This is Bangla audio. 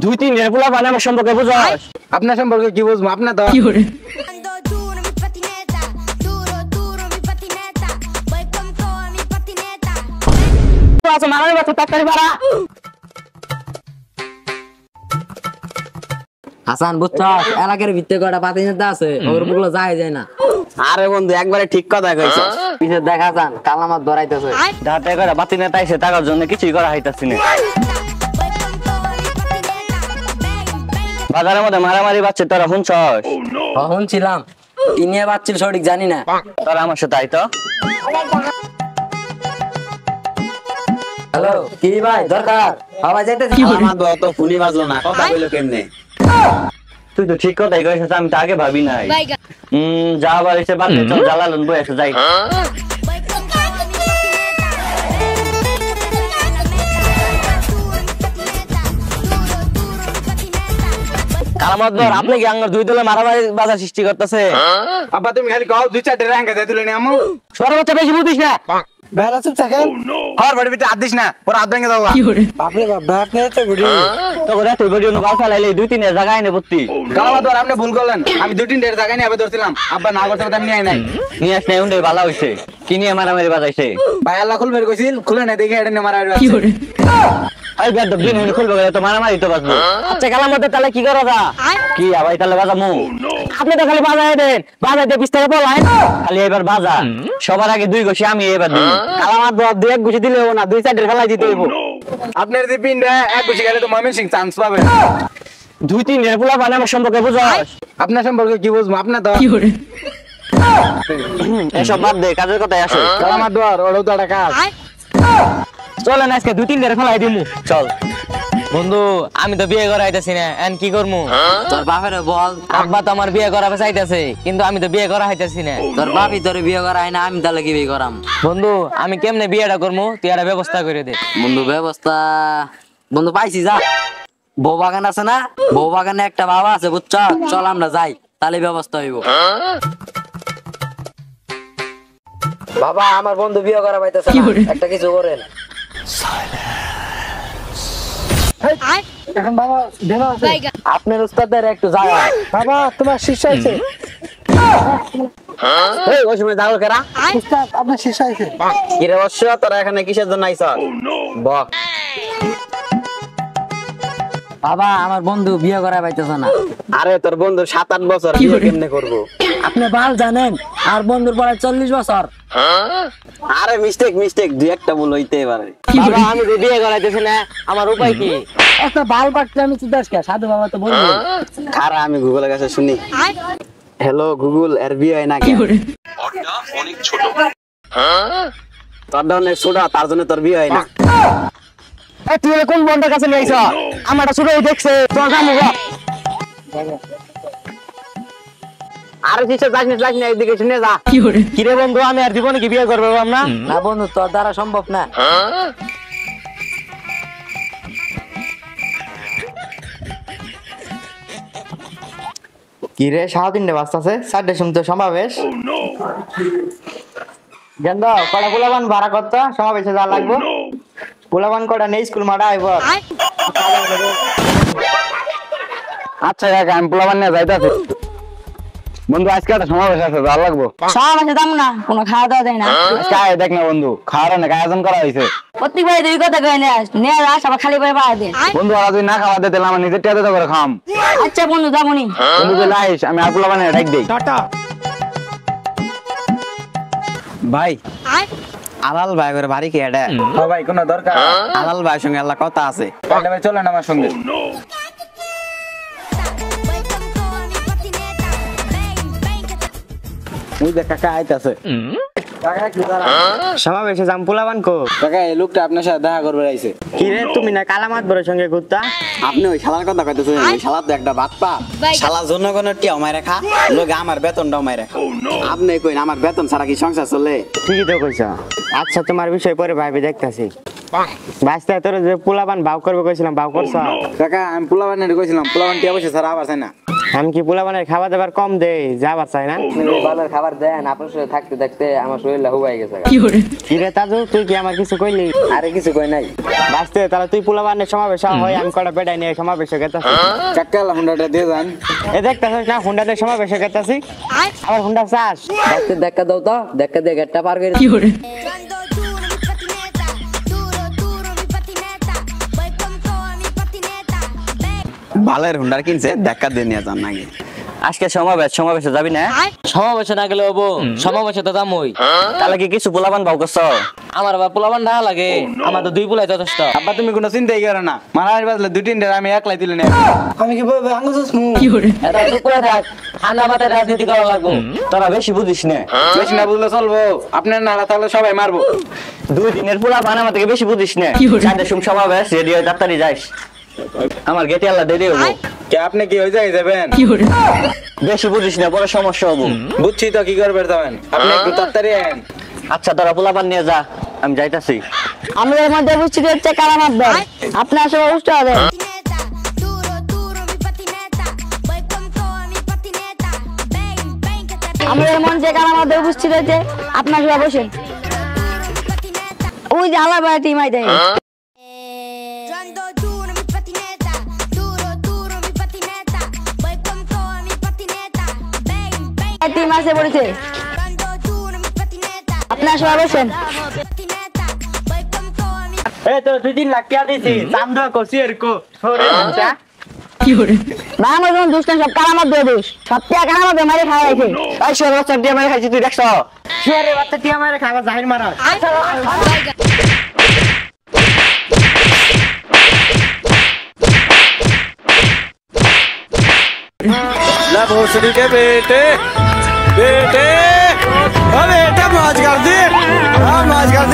দুই তিন এর পোলা বানানোর সম্পর্কে বুঝাস? আপনার সম্পর্কে কি বুঝবো? আপনার তো আচ্ছা মারার বাচ্চা তাড়াতাড়ি বাড়া। হাসান বুঝছস এলাকার ভিতরে কয়টা পাতি নেতা আছে ওর মুখগুলো যায় না। আরে বন্ধু একবারে ঠিক কথা কইছ। পিছে দেখ হাসান কালামাত ধরাইতেছে। দাঁতে করে বাতি নেতা এসে টাকার জন্য কিছুই করা হইতাছি না। বাজারের মধ্যে মারামারি বাচ্চা তোরা শুনছস? শুনছিলাম কি নিয়ে বাচ্চিল সঠিক জানি না। তোরা আমার সাথে আইতো। হ্যালো কি ভাই দরকার? বাবা যাইতেছি। আমার তো অত ফুলি বাজলো না, কথা কইলো কেমনে? তুই তো ঠিক কথাই কইছিস, আমি তো আগে ভাবি নাই। যা আবার এসে বাদ চল জ্বালালন বই এসে যাই। কালামাদর আপনি কি আঙ্গার দুই দলে মারামারি বাজার সৃষ্টি করতেছে? আব্বা তুমি খালি কও দুই চারটে রাঙ্গা দিয়ে তুলে নি আমু। সর্বোচ্চ বেশি বুঝিস না। বেলা চুপ থাকেন। আর বড় বিটা হাত দিস না, ওর হাত ভেঙে দাও। বাপরে বাপ ব্যাট নিয়ে তো ভিডিও। তো করে তুই ভিডিও নো গাল চালাইলে দুই তিন জায়গায় নে ভর্তি। কালামাদর আপনি ভুল করলেন। আমি দুই তিনটে জায়গায় নিয়ে আবে ধরছিলাম। আব্বা না করতে আমি নিয়ে নাই। নিয়ে আস নাই উন্ডে ভালো হইছে। কি নিয়ে মারামারি বাজাইছে? ভাই আল্লাহ খুলবে কইছিল, খুলে না দেখে এটা নিয়ে মারামারি আছে। আই গাদ দিন হইলে খুলবে গেলে তো মারামারি তো বাজবো। আচ্ছা কালামাদর তাহলে কি করো দা? কি আবাই তাহলে বাজামু? আপনি তো খালি বাজায় দেন, বাজাইতে বিস্তারে বলাই খালি এবার বাজা। সবার আগে দুই গোছি আমি এবার দিই। কালামাদর দুই এক গোছি দিলেও না, দুই চারটে ফেলাই দিতে হইব। আপনার যে পিনটা এক গোছি গেলে তো ময়মন সিং চান্স পাবে। দুই তিন এর পোলা বানানোর সম্পর্কে বুঝাস? আপনার সম্পর্কে কি বুঝবো? আপনার তো এসব বাদ দে, কাজের কথাই আসো। কালামাদর ওরও তো একটা কাজ। চলেন আজকে দুই তিন এর ফেলাই দিমু। চল বন্ধু আমি তো বিয়ে করা হইতাছি না, এন কি করমু? তোর বাপের বল। আব্বা তো আমার বিয়ে করাবে চাইতেছে, কিন্তু আমি তো বিয়ে করা হইতাছি না। তোর বাপি তোর বিয়ে করা হয় না, আমি তাহলে কি বিয়ে করাম? বন্ধু আমি কেমনে বিয়েটা করমু, তুই একটা ব্যবস্থা করে দে। বন্ধু ব্যবস্থা বন্ধু পাইছি, যা বউ বাগান আছে না, বউ বাগানে একটা বাবা আছে বুঝছ, চল আমরা যাই, তাহলে ব্যবস্থা হইব। বাবা আমার বন্ধু বিয়ে করা পাইতেছে না, একটা কিছু করেন। এখন বাবা দেনা আছে। আপনার উস্তাদের একটু জায়গা। বাবা তোমার শিষ্য আছে। এই ওই সময় দাঁড়াও কেরা? উস্তাদ আপনার শিষ্য আছে। কি রে বর্ষ, তোরা এখানে কিসের জন্য আইছ? বক। বাবা আমার বন্ধু বিয়ে করা পাইতেছে না। আরে তোর বন্ধু 7-8 বছর, বিয়ে কেমনে করবো? আপনি ভাল জানেন আর বন্ধুর পরে 40 বছর। আরে মিস্টেক দুই একটা ভুল হইতে পারে। বাবা আমি তো বিয়ে করাইতেছি না, আমার উপায় কি? একটা বাল পাকতে আমি চিন্তাস কে সাধু বাবা তো বলবো। খারা আমি গুগলের কাছে শুনি। হ্যালো গুগল, এর বিয়ে হয় না কেন? অনেক ছোট। তোর অনেক ছোট, তার জন্য তোর বিয়ে হয় না। তুই কোন বন্ধের কাছে নিয়ে আইছ? আমারটা ছোট দেখছে তোর কাম হবে। আরে কিসে যাস না, এদিকে শুনে যা। কি রে বন্ধু, আমি আর জীবনে কি বিয়ে করবো না? না বন্ধু তোর দ্বারা সম্ভব না। কি রে সারা দিন বাঁচতেছে, 4টার সময় তো সমাবেশ। গেন্দা কটা পোলাবান ভাড়া করতো, সমাবেশে যা লাগবো। পোলাবান কটা নেই, স্কুল মাঠে আইব। আচ্ছা কাকা আমি পোলাবান নিয়ে যাইতাছি। বন্ধু আজকে একটা সমাবেশ আছে, ভালো লাগবো। সমাবেশে দাম না, কোনো খাওয়া দাওয়া দেয় না। আজকে আয় দেখ না বন্ধু, খাওয়ার অনেক আয়োজন করা হয়েছে। প্রত্যেকবার দুই কথা কয়ে নিয়ে আস, আবার খালি করে পাওয়া দেন। বন্ধু ওরা যদি না খাওয়া দিতে আমার নিজের টিয়াতে করে খাম। আচ্ছা বন্ধু যাবনি। বন্ধু তুই লাইস, আমি আর পোলাবান ডাক দেই। ভাই আলাল ভাই করে বাড়ি কি এটা? হ্যাঁ ভাই কোনো দরকার? আলাল ভাইয়ের সঙ্গে আল্লাহ কথা আছে। তাহলে ভাই চলেন আমার সঙ্গে। ওই দেখ কাকা আইতাছে। কাকা কি দাঁড়া? সমাবেশে যাম, পোলাবান কো? কাকা এই লোকটা আপনার সাথে দেখা করবে আইছে। কি রে তুমি না কালামাত বড়ের সঙ্গে ঘুরতা? আপনি ওই শালার কথা কইতেছেন? ওই শালা তো একটা বাটপা। শালা জনগণের টিয়া মাইরা খা, লোক আমার বেতনটাও মাইরা খা। আপনি কইন আমার বেতন ছাড়া কি সংসার চলে? ঠিকই তো কইছ। আচ্ছা তোমার বিষয় পরে ভাবি দেখতাছি। বাস্তা তোর যে পোলাবান ভাও করবে কইছিলাম, ভাও করছ? কাকা আমি পোলাবান কইছিলাম, পোলাবান টিয়া বসে ছাড়া আবার চাই না। আমি কি পোলাপানের খাবার দাবার কম দেই যাবার চাই না? বাজার খাবার দেন, আপনার সাথে থাকতে থাকতে আমার শরীর হুবাই গেছে। কি রে তাজু, তুই কি আমার কিছু কইলি? আরে কিছু কই নাই। বাঁচতে তাহলে তুই পোলাপানের সমাবেশ হয়, আমি কটা বেড়াই নিয়ে সমাবেশে গেতাছি। চাক্কাল হুন্ডাটা দিয়ে যান। এ দেখতাছিস না হুন্ডাতে সমাবেশে গেতাছি, আবার হুন্ডা চাস? বাঁচতে দেখা দাও তো, দেখা দিয়ে গেটটা পার করে। Quando duro mi patineta, duro mi patineta, voy con toda mi patineta. ভালের হুন্ডার কিনছে, দেখা দিয়ে নিয়ে যান নাকি? আজকে সমাবেশে যাবি না? সমাবেশে না গেলে হবো, সমাবেশে তো দামই। তাহলে কি কিছু পোলাপান ভাও করছ? আমার আবার পোলাবান না লাগে, আমার তো 2 পোলাই যথেষ্ট। আব্বা তুমি কোনো চিন্তাই করো না, মারামারি বাজলে 2-3 আমি একলাই তুলে নেব। আমি কি বলবো আঙ্গুস মু? এটা চুপ করে থাক, ঠান্ডা মাথায় রাজনীতি করা লাগবো। তোরা বেশি বুঝিস না। বেশি না বুঝলে চলবো, আপনার নাড়া তাহলে সবাই মারবো। 2 দিনের পোলাপান আমার থেকে বেশি বুঝিস না। 4টার সময় সমাবেশ, রেডি হয়ে তাড়াতাড়ি যাইস। আমার গেটে আল্লাহ দেরি হবো। কে আপনি কি ওই জায়গায় যাবেন? বেশি বুঝিস না, পরে সমস্যা হবো। বুঝছি তো, কি করবে যাবেন আপনি, একটু তাড়াতাড়ি আয়েন। আচ্ছা তোরা পোলাপান নিয়ে যা, আমি যাইতাছি। আমাদের মধ্যে উপস্থিত হচ্ছে কারা মারবেন, আপনার সবাই উৎসাহ হবে। Patineta, duro mi patineta, voy con toda mi patineta. Ven, que te আমাদের মঞ্চে কারা মধ্যে উপস্থিত হয়েছে, আপনার সবাই বসেন। duro mi patineta. ওই যে আলাদা টিম আইতে Yo ando duro mi patineta, duro mi patineta, voy con toda mi patineta. Ven, team আসে পড়েছে, yo ando duro mi patineta, আপনার সবাই বসেন। patineta, voy con toda mi এই তো 2-3 লাখ টাকা দিছি, চান্দা করছি এরকো সরে আনটা। না আমার যখন দুষ্ট সব কারা মধ্যে দোষ, সব টাকা কারা মধ্যে মারে খাওয়া হয়েছে। এই শোন, বাচ্চা দিয়ে মেরে খাইছি, তুই দেখছ? শুয়ারে বাচ্চা টিয়া মারে খাবার জাহির মারা। ला भोसड़ी के बेटे, बेटे, अबे बेटा मौज कर दी, हाँ मौज कर दी।